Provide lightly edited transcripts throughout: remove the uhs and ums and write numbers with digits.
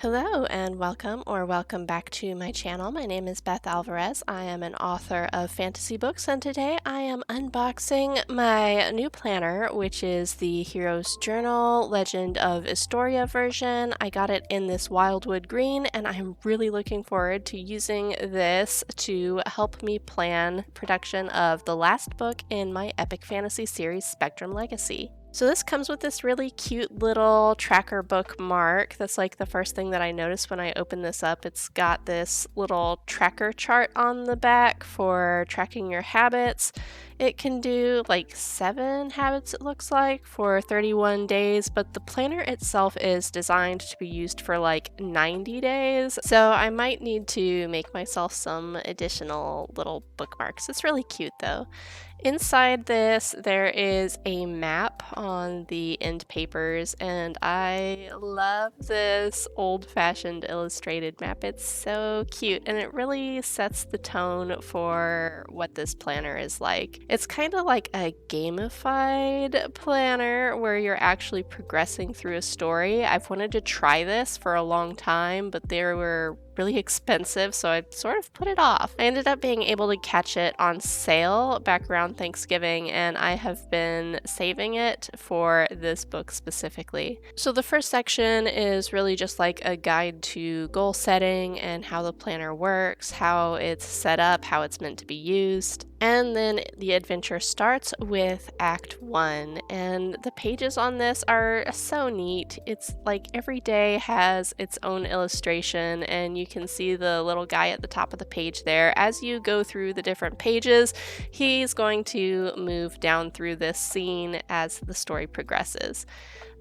Hello and welcome back to my channel. My name is Beth Alvarez. I am an author of fantasy books, and today I am unboxing my new planner, which is the Hero's Journal Legend of Istoria version. I got it in this Wildwood Green, and I'm really looking forward to using this to help me plan production of the last book in my epic fantasy series, Spectrum Legacy. So this comes with this really cute little tracker bookmark. That's like the first thing that I noticed when I opened this up. It's got this little tracker chart on the back for tracking your habits. It can do like 7 habits, it looks like, for 31 days, but the planner itself is designed to be used for like 90 days. So I might need to make myself some additional little bookmarks. It's really cute though. Inside this, there is a map on the end papers, and I love this old-fashioned illustrated map. It's so cute, and it really sets the tone for what this planner is like. It's kind of like a gamified planner where you're actually progressing through a story. I've wanted to try this for a long time, but they were really expensive, so I sort of put it off. I ended up being able to catch it on sale back around Thanksgiving, and I have been saving it for this book specifically. So the first section is really just like a guide to goal setting and how the planner works, how it's set up, how it's meant to be used. And then the adventure starts with Act 1, and the pages on this are so neat. It's like every day has its own illustration, and you can see the little guy at the top of the page there. As you go through the different pages, he's going to move down through this scene as the story progresses.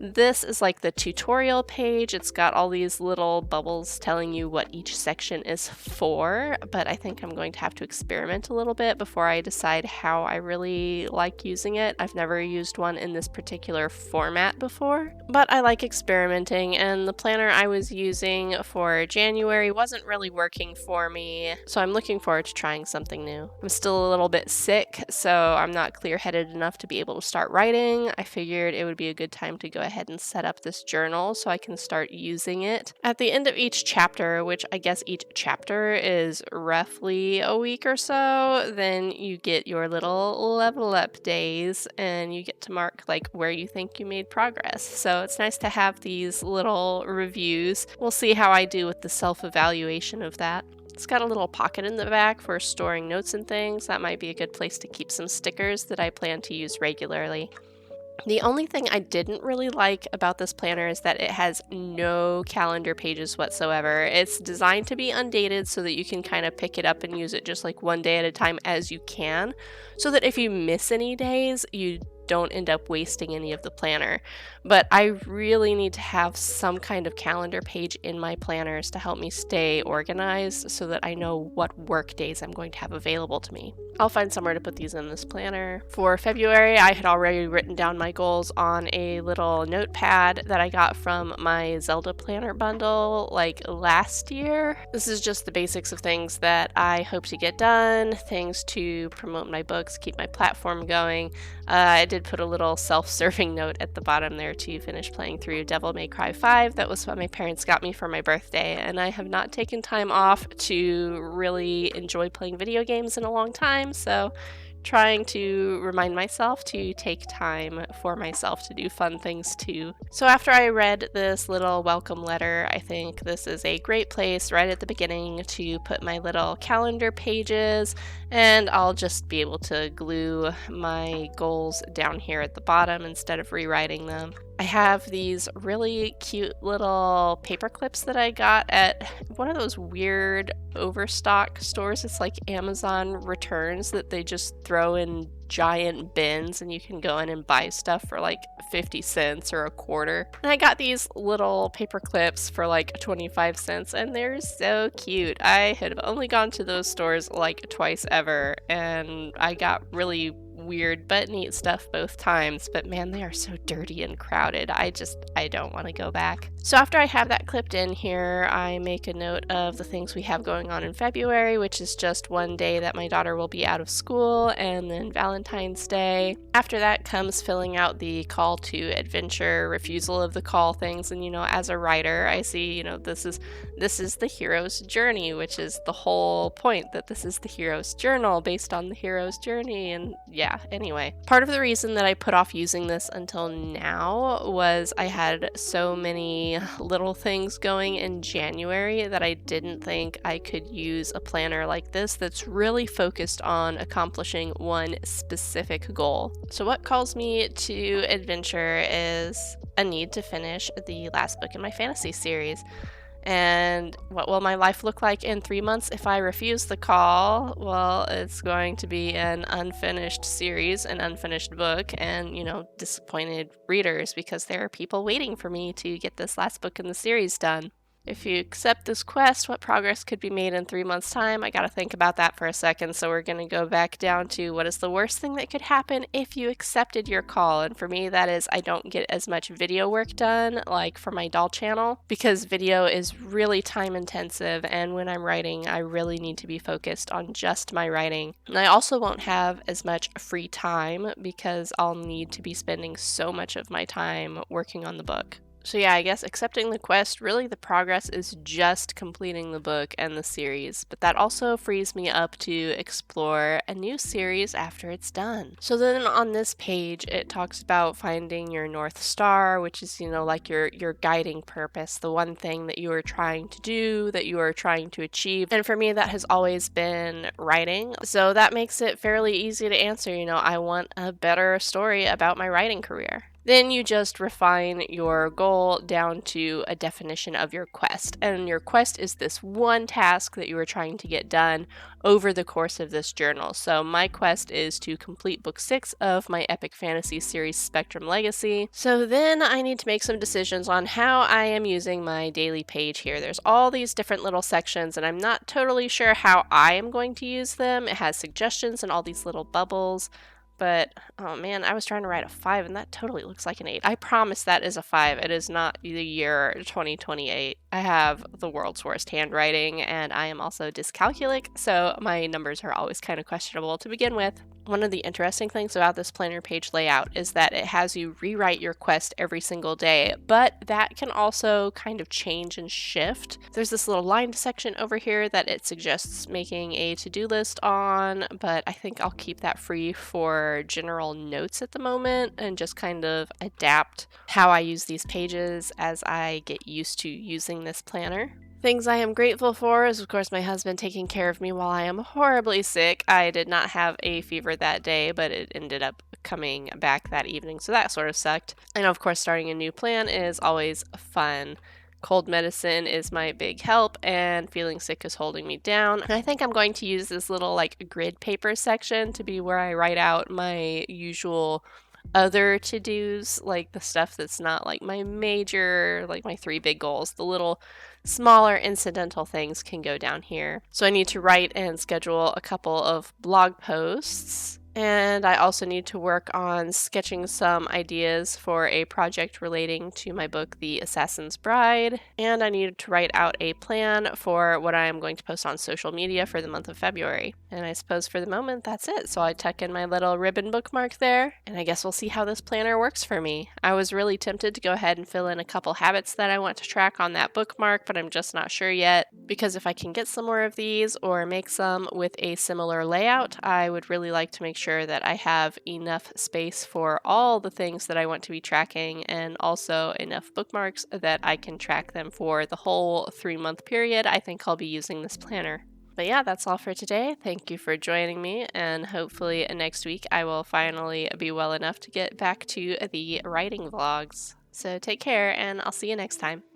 This is like the tutorial page. It's got all these little bubbles telling you what each section is for, but I think I'm going to have to experiment a little bit before I decide how I really like using it. I've never used one in this particular format before, but I like experimenting, and the planner I was using for January wasn't really working for me, so I'm looking forward to trying something new. I'm still a little bit sick, so I'm not clear-headed enough to be able to start writing. I figured it would be a good time to go ahead and set up this journal so I can start using it. At the end of each chapter, which I guess each chapter is roughly a week or so, then you get your little level up days, and you get to mark like where you think you made progress. So it's nice to have these little reviews. We'll see how I do with the self-evaluation of that. It's got a little pocket in the back for storing notes and things. That might be a good place to keep some stickers that I plan to use regularly. The only thing I didn't really like about this planner is that it has no calendar pages whatsoever. It's designed to be undated so that you can kind of pick it up and use it just like one day at a time as you can, so that if you miss any days, you don't end up wasting any of the planner. But I really need to have some kind of calendar page in my planners to help me stay organized so that I know what work days I'm going to have available to me. I'll find somewhere to put these in this planner. For February, I had already written down my goals on a little notepad that I got from my Zelda planner bundle like last year. This is just the basics of things that I hope to get done, things to promote my books, keep my platform going. I did put a little self-serving note at the bottom there to finish playing through Devil May Cry 5. That was what my parents got me for my birthday, and I have not taken time off to really enjoy playing video games in a long time, so trying to remind myself to take time for myself to do fun things too. So after I read this little welcome letter, I think this is a great place right at the beginning to put my little calendar pages, and I'll just be able to glue my goals down here at the bottom instead of rewriting them. I have these really cute little paper clips that I got at one of those weird overstock stores. It's like Amazon returns that they just throw in giant bins, and you can go in and buy stuff for like 50 cents or a quarter. And I got these little paper clips for like 25 cents, and they're so cute. I had only gone to those stores like twice ever, and I got really weird but neat stuff both times, but man, they are so dirty and crowded. I don't want to go back. So after I have that clipped in here, I make a note of the things we have going on in February, which is just one day that my daughter will be out of school, and then Valentine's Day. After that comes filling out the call to adventure, refusal of the call things, and as a writer, I see, this is the hero's journey, which is the whole point, that this is the hero's journal based on the hero's journey. And yeah, anyway, part of the reason that I put off using this until now was I had so many little things going in January that I didn't think I could use a planner like this that's really focused on accomplishing one specific goal. So what calls me to adventure is a need to finish the last book in my fantasy series. And what will my life look like in 3 months if I refuse the call? Well, it's going to be an unfinished series, an unfinished book, and, disappointed readers, because there are people waiting for me to get this last book in the series done. If you accept this quest, what progress could be made in 3 months' time? I gotta think about that for a second, so we're gonna go back down to what is the worst thing that could happen if you accepted your call. And for me, that is I don't get as much video work done, like for my doll channel, because video is really time intensive, and when I'm writing, I really need to be focused on just my writing. And I also won't have as much free time because I'll need to be spending so much of my time working on the book. So yeah, I guess accepting the quest, really the progress is just completing the book and the series, but that also frees me up to explore a new series after it's done. So then on this page, it talks about finding your North Star, which is, like your guiding purpose, the one thing that you are trying to do, that you are trying to achieve. And for me, that has always been writing. So that makes it fairly easy to answer, I want a better story about my writing career. Then you just refine your goal down to a definition of your quest. And your quest is this one task that you are trying to get done over the course of this journal. So my quest is to complete book 6 of my epic fantasy series Spectrum Legacy. So then I need to make some decisions on how I am using my daily page here. There's all these different little sections, and I'm not totally sure how I am going to use them. It has suggestions and all these little bubbles. But, oh man, I was trying to write a 5 and that totally looks like an 8. I promise that is a 5. It is not the year 2028. I have the world's worst handwriting, and I am also dyscalculic, so my numbers are always kind of questionable to begin with. One of the interesting things about this planner page layout is that it has you rewrite your quest every single day, but that can also kind of change and shift. There's this little lined section over here that it suggests making a to-do list on, but I think I'll keep that free for general notes at the moment and just kind of adapt how I use these pages as I get used to using this planner. Things I am grateful for is, of course, my husband taking care of me while I am horribly sick. I did not have a fever that day, but it ended up coming back that evening, so that sort of sucked. And of course, starting a new plan is always fun. Cold medicine is my big help, and feeling sick is holding me down. And I think I'm going to use this little grid paper section to be where I write out my usual other to-dos, like the stuff that's not my major, my 3 big goals. The little smaller incidental things can go down here. So I need to write and schedule a couple of blog posts. And I also need to work on sketching some ideas for a project relating to my book, The Assassin's Bride. And I need to write out a plan for what I am going to post on social media for the month of February. And I suppose for the moment, that's it. So I tuck in my little ribbon bookmark there, and I guess we'll see how this planner works for me. I was really tempted to go ahead and fill in a couple habits that I want to track on that bookmark, but I'm just not sure yet, because if I can get some more of these or make some with a similar layout, I would really like to make sure that I have enough space for all the things that I want to be tracking, and also enough bookmarks that I can track them for the whole 3-month period I think I'll be using this planner. But yeah, that's all for today. Thank you for joining me, and hopefully next week I will finally be well enough to get back to the writing vlogs. So take care, and I'll see you next time.